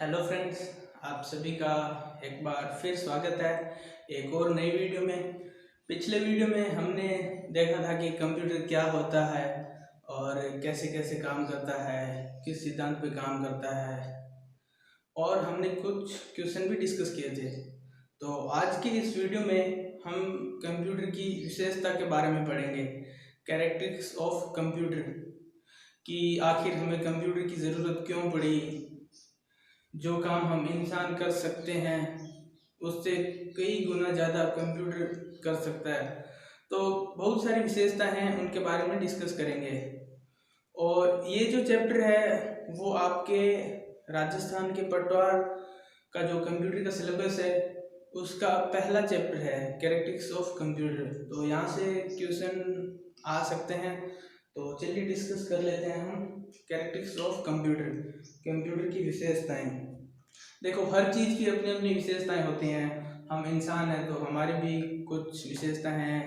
Hello friends, आप सभी का एक बार फिर स्वागत है एक और नई वीडियो में। पिछले वीडियो में हमने देखा था कि कंप्यूटर क्या होता है और कैसे कैसे काम करता है, किस सिद्धांत पे काम करता है, और हमने कुछ क्वेश्चन भी डिस्कस किए थे। तो आज की इस वीडियो में हम कंप्यूटर की विशेषता के बारे में पढ़ेंगे, कैरेक्टरिस्टिक्स ऑफ कंप्यूटर, कि आखिर हमें कंप्यूटर की ज़रूरत क्यों पड़ी, जो काम हम इंसान कर सकते हैं उससे कई गुना ज़्यादा कंप्यूटर कर सकता है। तो बहुत सारी विशेषता हैं, उनके बारे में डिस्कस करेंगे। और ये जो चैप्टर है वो आपके राजस्थान के पटवार का जो कंप्यूटर का सिलेबस है उसका पहला चैप्टर है, कैरेक्टरिस्टिक्स ऑफ कंप्यूटर। तो यहाँ से क्वेश्चन आ सकते हैं। तो चलिए डिस्कस कर लेते हैं हम कैरेक्टरिस्टिक्स ऑफ कंप्यूटर, कंप्यूटर की विशेषताएं। देखो, हर चीज़ की अपनी अपनी विशेषताएं होती हैं। हम इंसान हैं तो हमारी भी कुछ विशेषताएं हैं,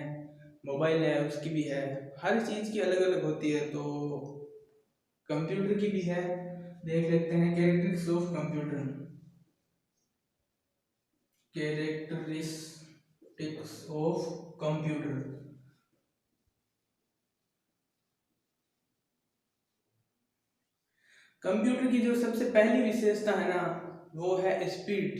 मोबाइल है उसकी भी है, हर चीज़ की अलग अलग होती है। तो कंप्यूटर की भी है, देख लेते हैं characteristics of computer. Characteristics of computer. Computer की जो सबसे पहली विशेषता है ना वो है स्पीड।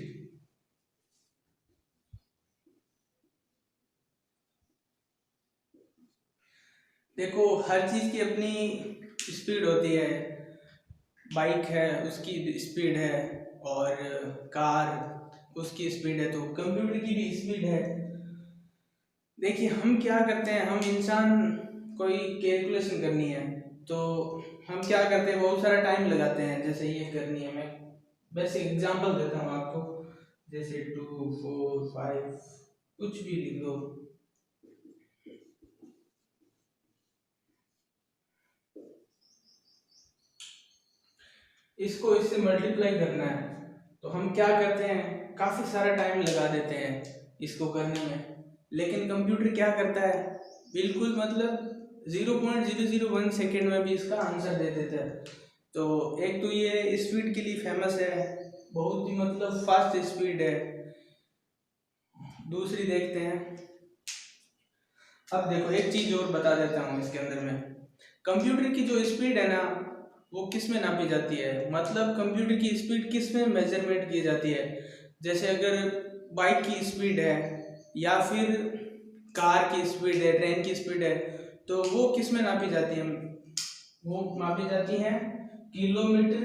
देखो, हर चीज़ की अपनी स्पीड होती है। बाइक है उसकी स्पीड है, और कार उसकी स्पीड है, तो कंप्यूटर की भी स्पीड है। देखिए, हम क्या करते हैं, हम इंसान कोई कैलकुलेशन करनी है तो हम क्या करते हैं, बहुत सारा टाइम लगाते हैं। जैसे ये करनी है, मैं वैसे एग्जांपल देता हूँ आपको, जैसे 2 4 5 कुछ भी लिख दो। इसको इससे मल्टीप्लाई करना है तो हम क्या करते हैं, काफ़ी सारा टाइम लगा देते हैं इसको करने में। लेकिन कंप्यूटर क्या करता है, बिल्कुल मतलब 0.001 सेकेंड में भी इसका आंसर दे देता है। तो एक तो ये स्पीड के लिए फेमस है, बहुत ही मतलब फास्ट स्पीड है। दूसरी देखते हैं। अब देखो, एक चीज़ और बता देता हूँ इसके अंदर में, कंप्यूटर की जो स्पीड है ना वो किस में नापी जाती है, मतलब कंप्यूटर की स्पीड किस में मेजरमेंट की जाती है। जैसे अगर बाइक की स्पीड है, या फिर कार की स्पीड है, ट्रेन की स्पीड है, तो वो किस में नापी जाती है, वो मापी जाती है किलोमीटर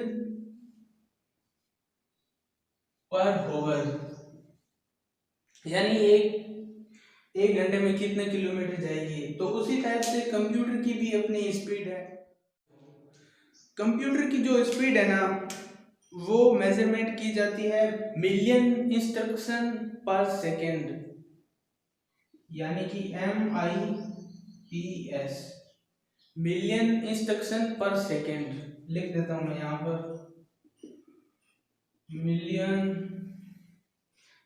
पर होवर। यानी एक घंटे में कितने किलोमीटर जाएगी, तो उसी टाइप से कंप्यूटर की भी अपनी स्पीड है। कंप्यूटर की जो स्पीड है ना वो मेजरमेंट की जाती है मिलियन इंस्ट्रक्शन पर सेकेंड, यानी कि MIPS, मिलियन इंस्ट्रक्शन पर सेकेंड। लिख देता हूं मैं यहाँ पर, मिलियन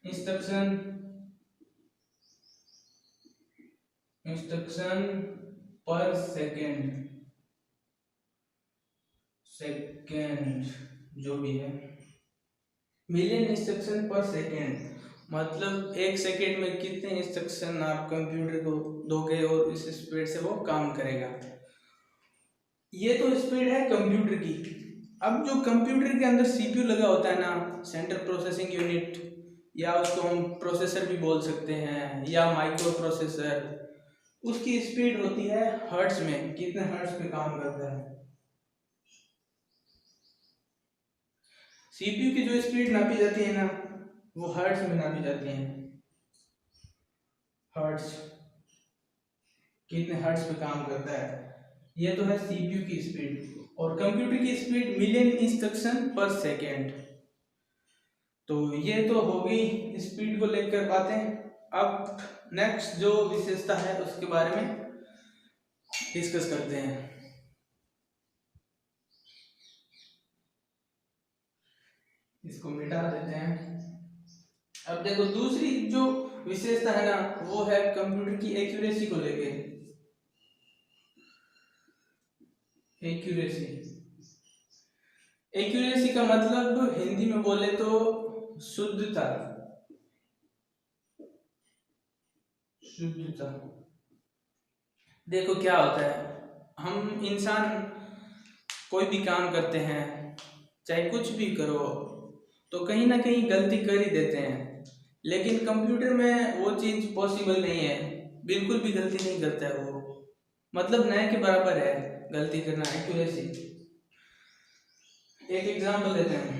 इंस्ट्रक्शन इंस्ट्रक्शन पर सेकेंड जो भी है, मिलियन इंस्ट्रक्शन पर सेकेंड मतलब एक सेकेंड में कितने इंस्ट्रक्शन आप कंप्यूटर को दोगे और इस स्पीड से वो काम करेगा। ये तो स्पीड है कंप्यूटर की। अब जो कंप्यूटर के अंदर CPU लगा होता है ना, सेंट्रल प्रोसेसिंग यूनिट, या उसको हम प्रोसेसर भी बोल सकते हैं, या माइक्रो प्रोसेसर, उसकी स्पीड होती है हर्ट्ज में, कितने हर्ट्ज पे काम करता है। CPU की जो स्पीड नापी जाती है ना वो हर्ट्ज में नापी जाती है। हर्ट्ज, कितने हर्ट्ज पे काम करता है, ये तो है CPU की स्पीड। और कंप्यूटर की स्पीड मिलियन इंस्ट्रक्शन पर सेकेंड। तो ये तो हो गई स्पीड को लेकर बातें। अब नेक्स्ट जो विशेषता है उसके बारे में डिस्कस करते हैं। इसको मिटा देते हैं। अब देखो, दूसरी जो विशेषता है ना वो है कंप्यूटर की एक्यूरेसी को लेके। एक्यूरेसी एक्यूरेसी का मतलब हिंदी में बोले तो शुद्धता। शुद्धता देखो क्या होता है, हम इंसान कोई भी काम करते हैं, चाहे कुछ भी करो, तो कहीं ना कहीं गलती कर ही देते हैं। लेकिन कंप्यूटर में वो चीज़ पॉसिबल नहीं है, बिल्कुल भी गलती नहीं करता है वो, मतलब नए के बराबर है गलती करना, एक्यूरेसी। एक एग्जांपल देते हैं,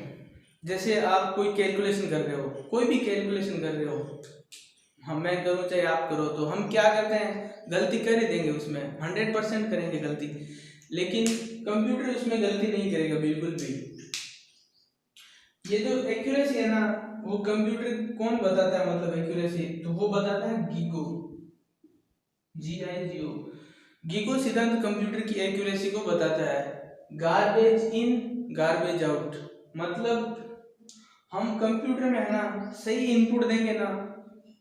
जैसे आप कोई कैलकुलेशन कर रहे हो, कोई भी कैलकुलेशन कर रहे हो, हम मैं करूँ चाहे आप करो, तो हम क्या करते हैं, गलती कर ही देंगे उसमें, 100% करेंगे गलती। लेकिन कंप्यूटर उसमें गलती नहीं करेगा बिल्कुल भी। ये जो एक्यूरेसी है ना, वो कंप्यूटर कौन बताता है, मतलब एक्यूरेसी तो वो बताता है गीको, GIGO। गीको सिद्धांत कंप्यूटर की एक्यूरेसी को बताता है। गार्बेज इन गार्बेज आउट, मतलब हम कंप्यूटर में है ना सही इनपुट देंगे ना,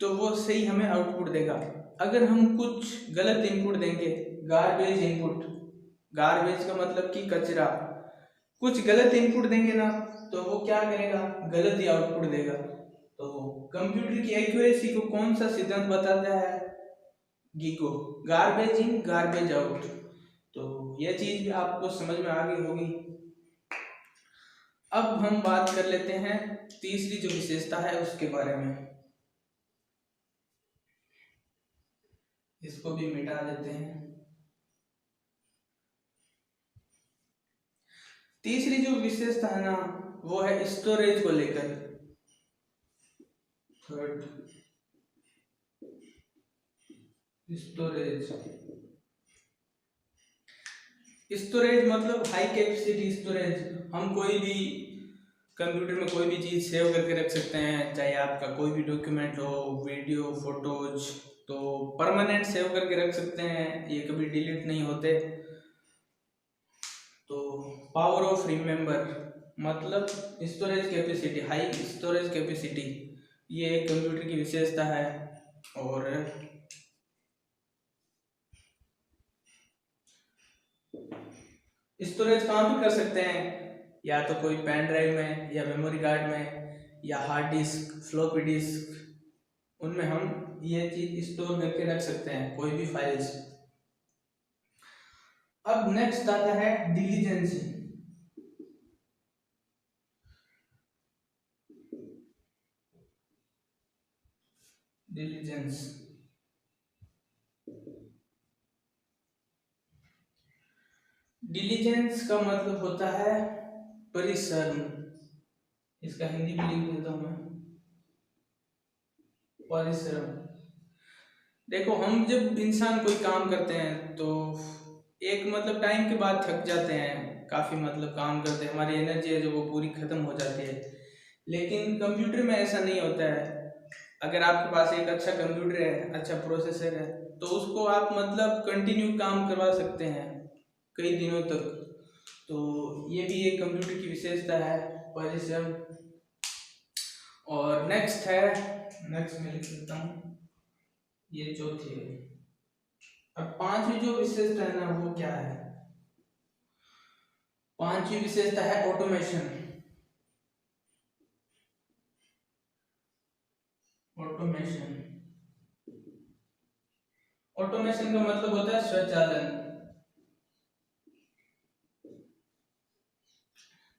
तो वो सही हमें आउटपुट देगा। अगर हम कुछ गलत इनपुट देंगे, गार्बेज इनपुट, गार्बेज का मतलब कि कचरा, कुछ गलत इनपुट देंगे ना, तो वो क्या करेगा, गलत ही आउटपुट देगा। तो कंप्यूटर की एक्यूरेसी को कौन सा सिद्धांत बताता है, गीको, गार्बेज इन गार्बेज आउट। तो यह चीज भी आपको समझ में आ गई होगी। अब हम बात कर लेते हैं तीसरी जो विशेषता है उसके बारे में, इसको भी मिटा देते हैं। तीसरी जो विशेषता है ना, वो है स्टोरेज को लेकर। Third, storage. स्टोरेज मतलब हाई कैपेसिटी स्टोरेज। हम कोई भी कंप्यूटर में कोई भी चीज़ सेव करके रख सकते हैं, चाहे आपका कोई भी डॉक्यूमेंट हो, वीडियो, फोटोज, तो परमानेंट सेव करके रख सकते हैं, ये कभी डिलीट नहीं होते। तो पावर ऑफ रिमेंबर मतलब storage capacity, high storage capacity, ये एक कंप्यूटर की विशेषता है। और स्टोरेज कहाँ पे कर सकते हैं, या तो कोई पेन ड्राइव में, या मेमोरी कार्ड में, या हार्ड डिस्क, फ्लॉपी डिस्क, उनमें हम ये चीज स्टोर करके रख सकते हैं, कोई भी फाइल्स। अब नेक्स्ट आता है डिलीजेंसी। डिलीजेंस डिलीजेंस का मतलब होता है परिश्रम, इसका हिंदी में लिख देता हूं मैं, परिश्रम। देखो हम जब इंसान कोई काम करते हैं तो एक मतलब टाइम के बाद थक जाते हैं, काफी मतलब काम करते हैं, हमारी एनर्जी है जो वो पूरी खत्म हो जाती है। लेकिन कंप्यूटर में ऐसा नहीं होता है। अगर आपके पास एक अच्छा कंप्यूटर है, अच्छा प्रोसेसर है, तो उसको आप मतलब कंटिन्यू काम करवा सकते हैं कई दिनों तक। तो ये भी एक कंप्यूटर की विशेषता है, परिश्रम। और नेक्स्ट है, नेक्स्ट मैं लिख सकता हूँ, ये चौथी है। अब पांचवी जो विशेषता है ना, वो क्या है, पांचवी विशेषता है ऑटोमेशन। ऑटोमेशन, ऑटोमेशन का मतलब होता है स्वचालन।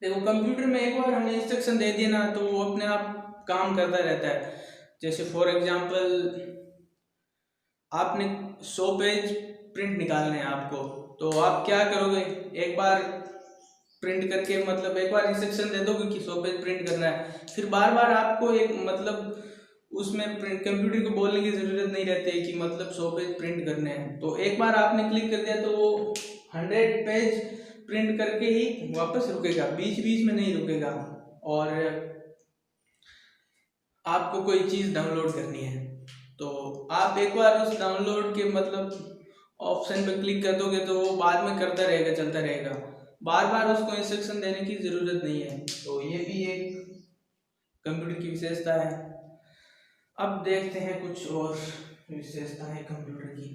देखो कंप्यूटर में एक बार हमने इंस्ट्रक्शन दे दिया ना, तो वो अपने आप काम करता रहता है। जैसे फॉर एग्जांपल आपने 100 पेज प्रिंट निकालने हैं आपको, तो आप क्या करोगे, एक बार प्रिंट करके मतलब एक बार इंस्ट्रक्शन दे दोगे कि 100 पेज प्रिंट करना है, फिर बार बार आपको एक मतलब उसमें कंप्यूटर को बोलने की जरूरत नहीं रहती है कि मतलब 100 पेज प्रिंट करने हैं। तो एक बार आपने क्लिक कर दिया तो वो 100 पेज प्रिंट करके ही वापस रुकेगा, बीच बीच में नहीं रुकेगा। और आपको कोई चीज़ डाउनलोड करनी है, तो आप एक बार उस डाउनलोड के मतलब ऑप्शन पे क्लिक कर दोगे, तो वो बाद में करता रहेगा, चलता रहेगा, बार बार उसको इंस्ट्रक्शन देने की ज़रूरत नहीं है। तो ये भी एक कंप्यूटर की विशेषता है। अब देखते हैं कुछ और विशेषता है कंप्यूटर की।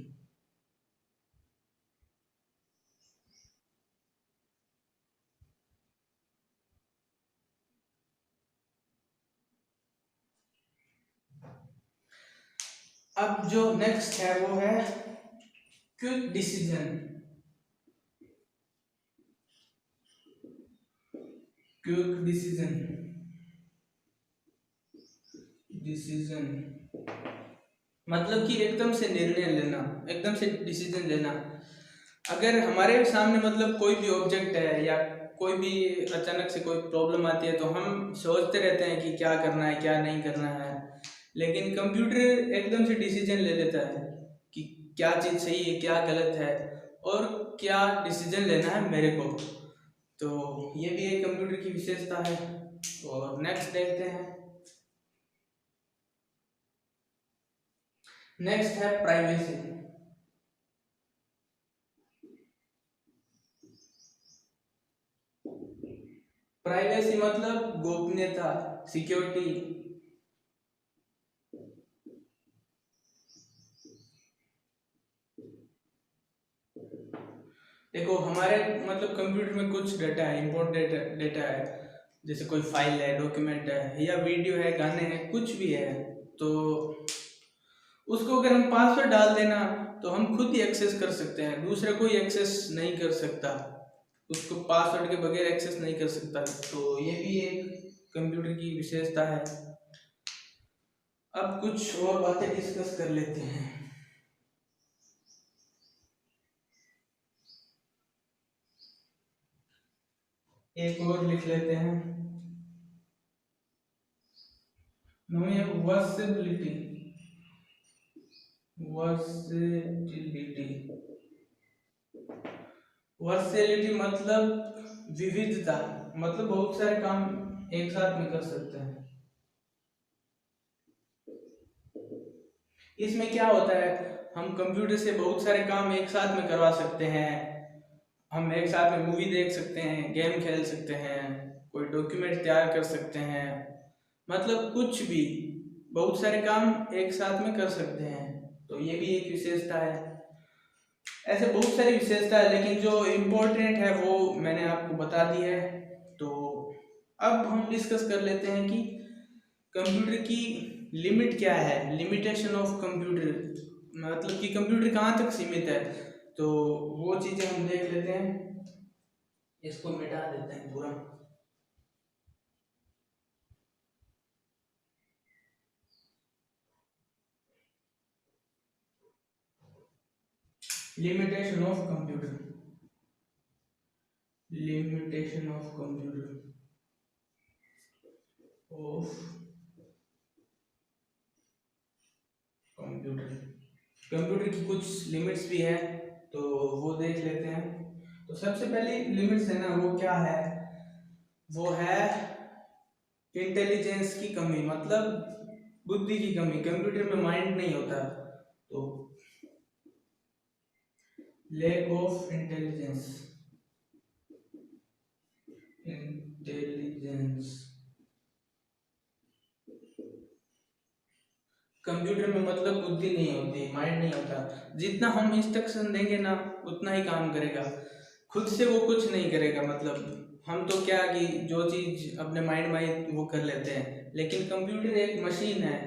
अब जो नेक्स्ट है वो है क्विक डिसीजन। क्विक डिसीजन मतलब कि एकदम से निर्णय लेना, एकदम से डिसीजन लेना। अगर हमारे सामने मतलब कोई भी ऑब्जेक्ट है या कोई भी अचानक से कोई प्रॉब्लम आती है तो हम सोचते रहते हैं कि क्या करना है क्या नहीं करना है, लेकिन कंप्यूटर एकदम से डिसीजन ले लेता है कि क्या चीज़ सही है क्या गलत है और क्या डिसीजन लेना है मेरे को। तो ये भी एक कंप्यूटर की विशेषता है। और नेक्स्ट देखते हैं। नेक्स्ट है प्राइवेसी। प्राइवेसी मतलब गोपनीयता, सिक्योरिटी। देखो हमारे मतलब कंप्यूटर में कुछ डाटा है, इम्पोर्टेंट डेटा है, जैसे कोई फाइल है, डॉक्यूमेंट है या वीडियो है, गाने हैं, कुछ भी है। तो उसको अगर हम पासवर्ड डाल देना तो हम खुद ही एक्सेस कर सकते हैं, दूसरा कोई एक्सेस नहीं कर सकता, उसको पासवर्ड के बगैर एक्सेस नहीं कर सकता। तो ये भी एक कंप्यूटर की विशेषता है। अब कुछ और बातें डिस्कस कर लेते हैं। एक और लिख लेते हैं। वर्सेबिलिटी। वर्सेटिलिटी वर्सेलिटी मतलब विविधता, मतलब बहुत सारे काम एक साथ में कर सकते हैं। इसमें क्या होता है, हम कंप्यूटर से बहुत सारे काम एक साथ में करवा सकते हैं। हम एक साथ में मूवी देख सकते हैं, गेम खेल सकते हैं, कोई डॉक्यूमेंट तैयार कर सकते हैं, मतलब कुछ भी, बहुत सारे काम एक साथ में कर सकते हैं। तो ये भी एक विशेषता है। ऐसे बहुत सारी विशेषता है, लेकिन जो इम्पोर्टेंट है वो मैंने आपको बता दी है। तो अब हम डिस्कस कर लेते हैं कि कंप्यूटर की लिमिट क्या है, लिमिटेशन ऑफ कंप्यूटर, मतलब कि कंप्यूटर कहाँ तक सीमित है। तो वो चीज़ें हम देख लेते हैं। इसको मिटा देते हैं पूरा। Limitation of computer, limitation of computer computer की कुछ लिमिट्स भी है, तो वो देख लेते हैं। तो सबसे पहली लिमिट्स है ना, वो क्या है, वो है इंटेलिजेंस की कमी, मतलब बुद्धि की कमी। कंप्यूटर में माइंड नहीं होता, तो lack of intelligence. Intelligence computer में मतलब बुद्धि नहीं होती, माइंड नहीं होता। जितना हम इंस्ट्रक्शन देंगे ना उतना ही काम करेगा, खुद से वो कुछ नहीं करेगा। मतलब हम तो क्या कि जो चीज़ अपने माइंड में वो कर लेते हैं, लेकिन कंप्यूटर एक मशीन है,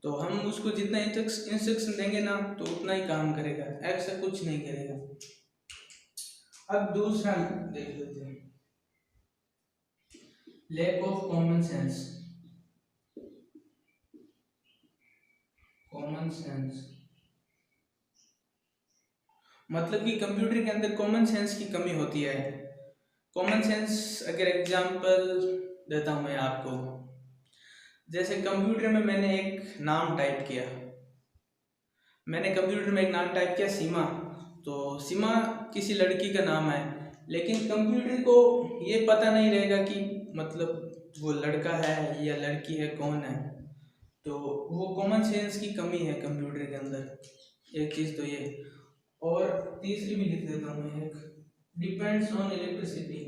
तो हम उसको जितना इंस्ट्रक्शन देंगे ना तो उतना ही काम करेगा, ऐसा कुछ नहीं करेगा। अब दूसरा देख लेते हैं, lack of common sense. Common sense मतलब कि कंप्यूटर के अंदर कॉमन सेंस की कमी होती है। कॉमन सेंस अगर एग्जांपल देता हूँ मैं आपको, जैसे कंप्यूटर में मैंने एक नाम टाइप किया, मैंने कंप्यूटर में एक नाम टाइप किया सीमा, तो सीमा किसी लड़की का नाम है, लेकिन कंप्यूटर को ये पता नहीं रहेगा कि मतलब वो लड़का है या लड़की है, कौन है। तो वो कॉमन सेंस की कमी है कंप्यूटर के अंदर, एक चीज़ तो ये। और तीसरी भी लिख देता हूँ मैं एक, डिपेंड्स ऑन इलेक्ट्रिसिटी।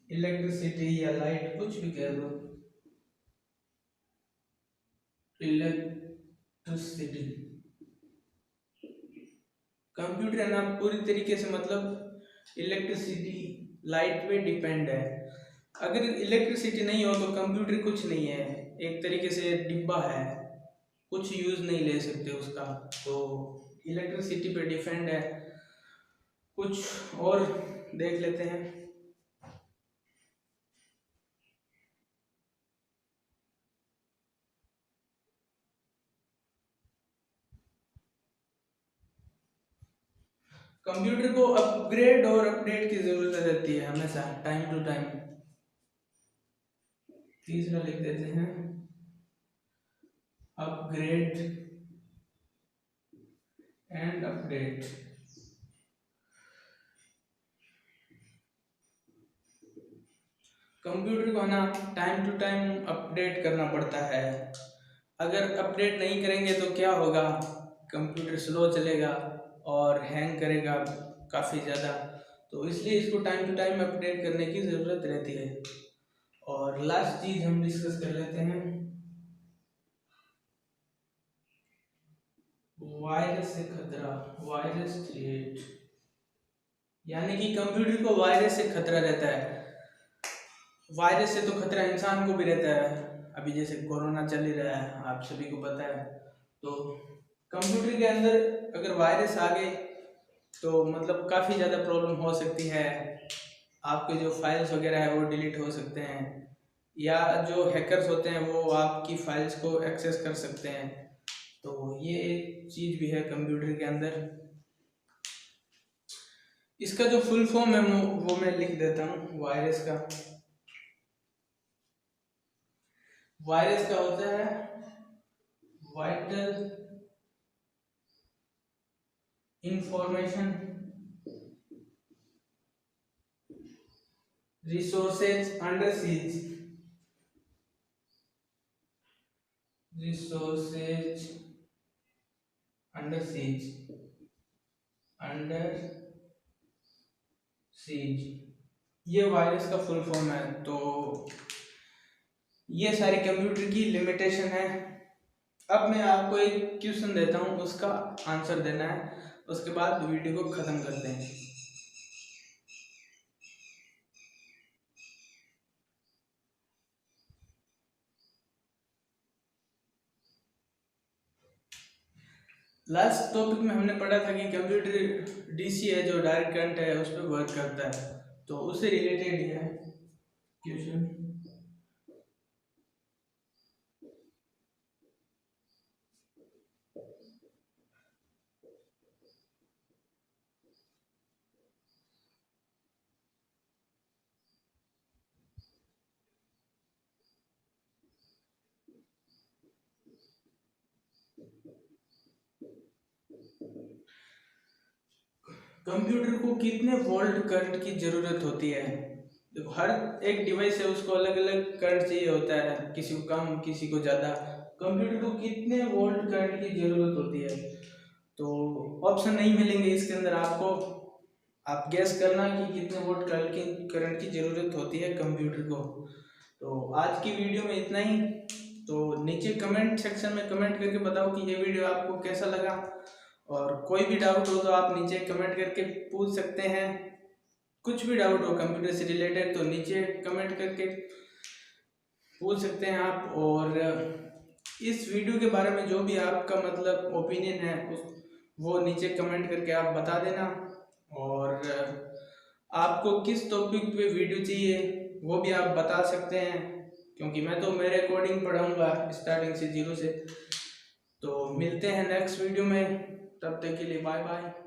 इलेक्ट्रिसिटी या लाइट कुछ भी कह दो, इलेक्ट्रिसिटी। कंप्यूटर है ना पूरी तरीके से मतलब इलेक्ट्रिसिटी, लाइट पे डिपेंड है। अगर इलेक्ट्रिसिटी नहीं हो तो कंप्यूटर कुछ नहीं है। एक तरीके से डिब्बा है, कुछ यूज़ नहीं ले सकते उसका, तो इलेक्ट्रिसिटी पे डिपेंड है। कुछ और देख लेते हैं। कंप्यूटर को अपग्रेड और अपडेट की ज़रूरत रहती है हमेशा, टाइम टू टाइम। तीसरा लिख देते हैं, अपग्रेड एंड अपडेट। कंप्यूटर को ना टाइम टू टाइम अपडेट करना पड़ता है। अगर अपडेट नहीं करेंगे तो क्या होगा, कंप्यूटर स्लो चलेगा और हैंग करेगा काफ़ी ज़्यादा। तो इसलिए इसको टाइम टू टाइम अपडेट करने की ज़रूरत रहती है। और लास्ट चीज़ हम डिस्कस कर लेते हैं, वायरस से खतरा, वायरस थ्रेट। यानी कि कंप्यूटर को वायरस से खतरा रहता है। वायरस से तो खतरा इंसान को भी रहता है, अभी जैसे कोरोना चल ही रहा है, आप सभी को पता है। तो कंप्यूटर के अंदर अगर वायरस आ गए तो मतलब काफ़ी ज़्यादा प्रॉब्लम हो सकती है। आपके जो फाइल्स वगैरह है वो डिलीट हो सकते हैं, या जो हैकर्स होते हैं वो आपकी फाइल्स को एक्सेस कर सकते हैं। तो ये एक चीज़ भी है कंप्यूटर के अंदर। इसका जो फुल फॉर्म है वो मैं लिख देता हूँ वायरस का। वायरस का होता है vital information resources under seize, resources under seize, under seize, ये वायरस का फुल फॉर्म है। तो ये सारी कंप्यूटर की लिमिटेशन है। अब मैं आपको एक क्वेश्चन देता हूँ, उसका आंसर देना है, उसके बाद वीडियो को ख़त्म करते हैं। लास्ट टॉपिक में हमने पढ़ा था कि कंप्यूटर डीसी है, जो डायरेक्ट करंट है उस पर वर्क करता है। तो उससे रिलेटेड ही है क्वेश्चन। कंप्यूटर को कितने वोल्ट करंट की जरूरत होती है? देखो, हर एक डिवाइस है उसको अलग अलग करंट चाहिए होता है, किसी को कम किसी को ज़्यादा। कंप्यूटर को कितने वोल्ट करंट की जरूरत होती है? तो ऑप्शन नहीं मिलेंगे इसके अंदर आपको, आप गैस करना कि कितने वोल्ट करंट की जरूरत होती है कंप्यूटर को। तो आज की वीडियो में इतना ही। तो नीचे कमेंट सेक्शन में कमेंट करके बताओ कि ये वीडियो आपको कैसा लगा, और कोई भी डाउट हो तो आप नीचे कमेंट करके पूछ सकते हैं। कुछ भी डाउट हो कंप्यूटर से रिलेटेड तो नीचे कमेंट करके पूछ सकते हैं आप। और इस वीडियो के बारे में जो भी आपका मतलब ओपिनियन है वो नीचे कमेंट करके आप बता देना। और आपको किस टॉपिक पे वीडियो चाहिए वो भी आप बता सकते हैं, क्योंकि मैं तो मेरे अकॉर्डिंग पढ़ाऊँगा स्टार्टिंग से 0 से। तो मिलते हैं नेक्स्ट वीडियो में, तब तक के लिए बाय बाय।